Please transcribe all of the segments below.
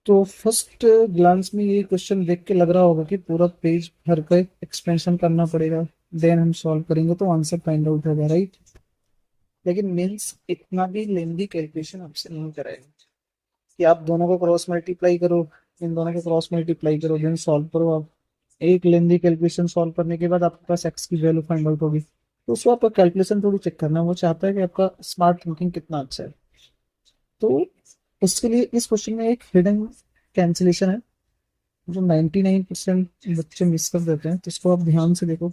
तो first glance में ये क्वेश्चन देख के लग रहा होगा कि पूरा पेज भर कर एक्सपेंशन करना पड़ेगा, देन हम सॉल्व करेंगे तो आंसर फाइंड आउट होगा, राइट। लेकिन मीन्स इतना भी लेंदी कैलकुलेशन आपसे नहीं कराएगा कि आप दोनों को क्रॉस मल्टीप्लाई करो, इन दोनों को क्रॉस मल्टीप्लाई करो देन सॉल्व करो। आप एक लेंदी कैलकुलेशन सॉल्व करने के बाद आपके पास एक्स की वैल्यू फाइंड आउट होगी, तो उसको आपका कैलकुलेशन थोड़ी चेक करना है, वो चाहता है कि आपका स्मार्ट थिंकिंग कितना अच्छा है। तो उसके लिए इस क्वेश्चन में एक हिडन कैंसिलेशन है जो 99% बच्चे मिस कर देते हैं, तो इसको आप ध्यान से देखो।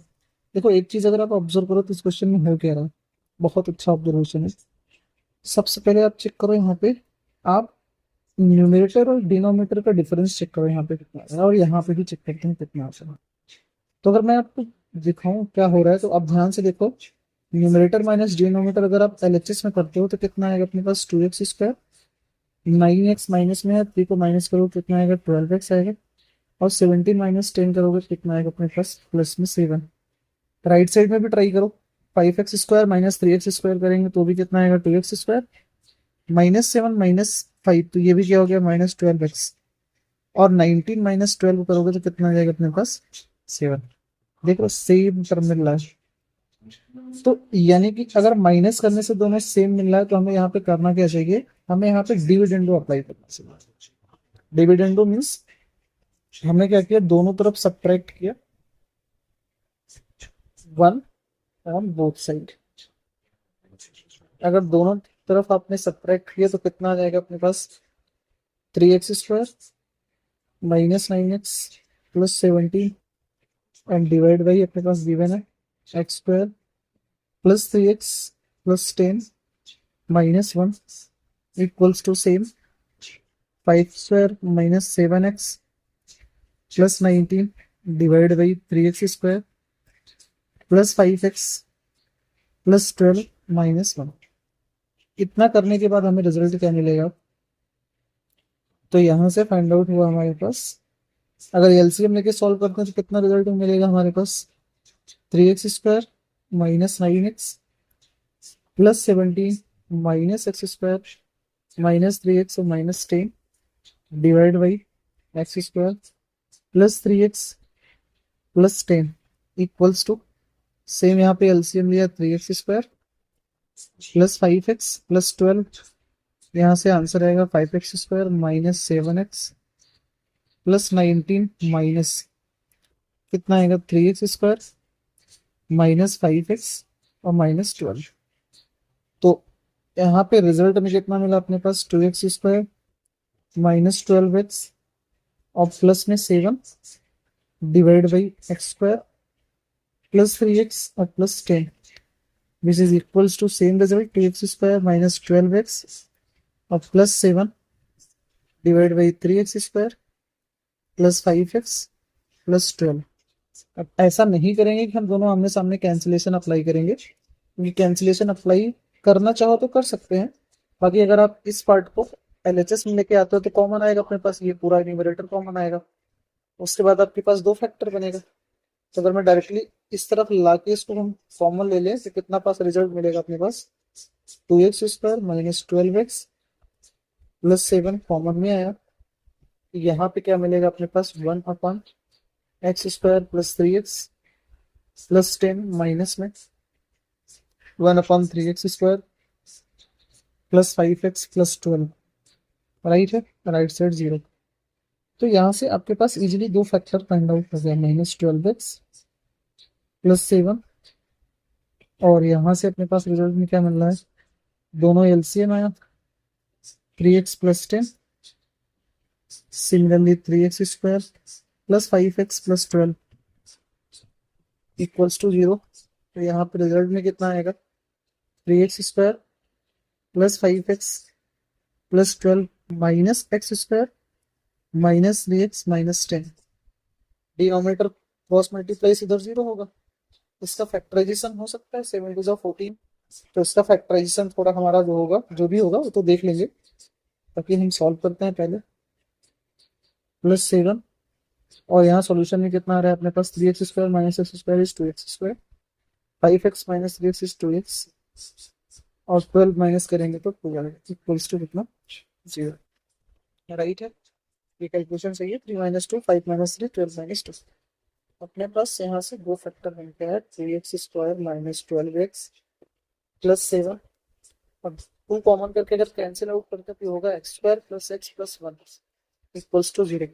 देखो एक चीज अगर आप ऑब्जर्व करो तो इस क्वेश्चन में हो क्या रहा है, बहुत अच्छा ऑब्जर्वेशन है। सबसे पहले आप चेक करो यहाँ पे, आप न्यूमरेटर और डिनोमिनेटर का डिफरेंस चेक करो यहाँ पे कितना है, और यहाँ पे भी चेक करते हैं कितना आ रहा है। तो अगर मैं आपको दिखाऊं क्या हो रहा है तो आप ध्यान से देखो। न्यूमरेटर माइनस डिनोमिनेटर अगर आप एलएचएस में करते हो तो कितना आएगा अपने पास, 2x²। 9x माइनस में है, 3 को माइनस करो कितना आएगा, 12x आएगा। और 17 माइनस 10 करोगे कितना आएगा अपने पास, प्लस में 7। राइट साइड में भी ट्राई करो। 5x² माइनस 3x² करेंगे तो भी कितना आएगा, 2x²। -7 - 5 तो ये भी क्या हो गया, -12x। और 19 माइनस 12 करोगे तो कितना आ जाएगा अपने पास, 7। देखो सेम टर्म मिल रहा है, तो यानी कि अगर माइनस करने से दोनों सेम मिल रहा है तो हमें यहाँ पे करना क्या चाहिए, हमें यहाँ पे डिविडेंडो अप्लाई करना चाहिए। डिविडेंडो मीन्स हमने क्या किया, दोनों तरफ सब्ट्रैक्ट किया 1 ऑन बोथ साइड। अगर दोनों तरफ आपने सब्ट्रैक्ट किया तो कितना आ जाएगा अपने पास, 3x² -9x plus 17 and divide by अपने पास गिवन है x² plus 3x plus 10 -1 equals to same 5² -7x plus 19 divide by 3x² plus 5x plus 12 -1। इतना करने के बाद हमें रिजल्ट क्या मिलेगा, तो यहाँ से फाइंड आउट हुआ हमारे पास, अगर एलसीएम लेके सॉल्व करते हैं तो कितना रिजल्ट मिलेगा हमारे पास, 3x² -9x plus 17 -x² -3x और -10 divide by x² plus 3x plus 10 equals to same, यहाँ पे एलसीएम लिया 3x² प्लस 5x प्लस 12, यहाँ से आंसर आएगा 5x² -7x प्लस 19 माइनस कितना आएगा, 3x² -5x और -12। तो यहाँ पे रिजल्ट में कितना मिला अपने पास, 2x² -12x और प्लस में 7 divide by x² plus 3x और plus 10 which is equals to same result, 2x² -12x और plus 7 divide by 3x² plus 5x plus 12। अब ऐसा नहीं करेंगे कि हम दोनों आमने सामने कैंसिलेशन अप्लाई करेंगे, क्योंकि कैंसिलेशन अप्लाई करना चाहो तो कर सकते हैं। बाकी अगर आप इस पार्ट को एलएचएस में लेके आते हो तो कॉमन आएगा अपने पास, ये पूरा न्यूमरेटर कॉमन आएगा, उसके बाद आपके पास दो फैक्टर बनेगा। तो अगर मैं डायरेक्टली इस तरफ लाके इसको हम कॉमन ले लें तो कितना पास रिजल्ट मिलेगा अपने पास, 2x² -12x प्लस 7 कॉमन में आया। यहाँ पे क्या मिलेगा अपने पास, 1/x² plus 3x plus 10 minus में 1/3x² plus 5x plus 12, right है, राइट साइड 0। तो यहाँ से आपके पास इजीली दो फैक्टर फाइंड आउट हो गया, -12x प्लस 7, और यहाँ से अपने पास रिजल्ट में क्या मिल रहा है, दोनों एलसीएम आया 3x plus 10, similarly 3x² plus 5x plus 12 equals to 0। तो यहाँ पे रिजल्ट में कितना आएगा, 3x² plus 5x plus 12 -x² -3x -10। Denominator cross multiply से इधर 0 होगा, इसका फैक्टराइजेशन हो सकता है 7 टू 14। तो इसका फैक्टराइजेशन थोड़ा हमारा जो होगा, जो भी होगा वो तो देख लेंगे, ताकि हम सॉल्व करते हैं पहले। +7 और यहाँ सॉल्यूशन में कितना आ रहा है अपने पास, 3x² -x² is 2x², 5x -3x is 2x, और 12 माइनस करेंगे तो 2 इक्वल्स टू कितना, 0, राइट है। ये कैलकुलेशन सही है। 3 माइनस 2, 5 माइनस 3, 12 माइनस 2। अपने पास यहाँ से दो फैक्टर बन गया है, 3x² माइनस 12x प्लस 7। अब टू कॉमन करके अगर कैंसिल आउट करते तो होगा x² plus x plus 1 equals to 0।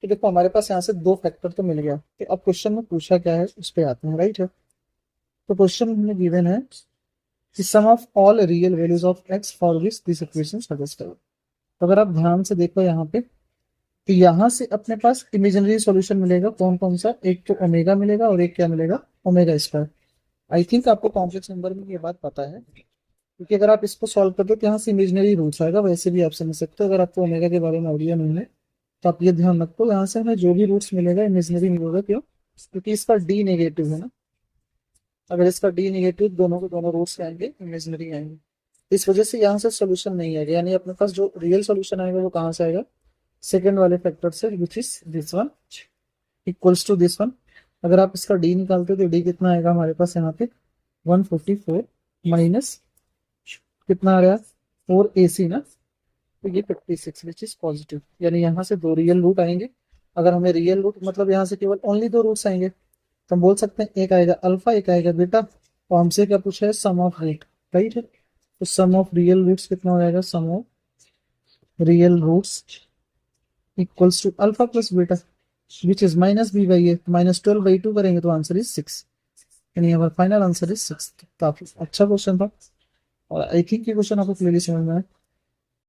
तो देखो हमारे पास यहाँ से दो फैक्टर तो मिल गया। तो अब क्वेश्चन में पूछा क्या है उस पे आते हैं, राइट है। तो क्वेश्चन में गिवन है कि sum of all real values of x for which this equation suggested. तो अगर आप ध्यान से देखो यहाँ पे, तो यहाँ से अपने पास इमेजिनरी सॉल्यूशन मिलेगा। कौन कौन सा? एक तो ओमेगा मिलेगा और एक क्या मिलेगा? Omega square. आई थिंक आपको कॉम्प्लेक्स नंबर में ये बात पता है, क्योंकि अगर आप इसको सॉल्व करते हो तो यहाँ से इमेजिनरी रूट्स आएगा। वैसे भी आप समझ सकते हो, अगर आपको ओमेगा के बारे में आइडिया नहीं है तो आप ये ध्यान रखो, यहाँ से हमें जो भी रूट्स मिलेगा इमेजिनरी मिलेगा। क्यों? क्योंकि इसका डी नेगेटिव है ना। अगर इसका डी नेगेटिव, दोनों के दोनों रूट्स आएंगे इमेजिनरी आएंगे। इस वजह से यहाँ से सोल्यूशन नहीं आएगा, यानी अपने पास जो रियल सोल्यूशन आएगा वो कहाँ से आएगा? सेकेंड वाले फैक्टर से, which is this one equals to this one. अगर आप इसका डी निकालते हो तो डी कितना आएगा हमारे पास यहाँ पे? 144 माइनस कितना आ रहा है? 4ac ना। तो ये 56 विच इज पॉजिटिव, यानी यहाँ से दो रियल रूट आएंगे। अगर हमें रियल रूट मतलब यहाँ से केवल ओनली दो रूट्स आएंगे तो हम बोल सकते हैं एक आएगा अल्फा, एक आएगा बीटा। तो हमसे क्या पूछा है? सम ऑफ रूट, राइट है। तो सम ऑफ रियल रूट्स कितना हो जाएगा? Sum of real roots equals to alpha plus beta which is minus B by A. -12/2 करेंगे तो आंसर इज 6, यानी हमारा फाइनल आंसर इज 6। काफी अच्छा क्वेश्चन था और आई थिंक ये क्वेश्चन आपको क्लियरली समझ में आया।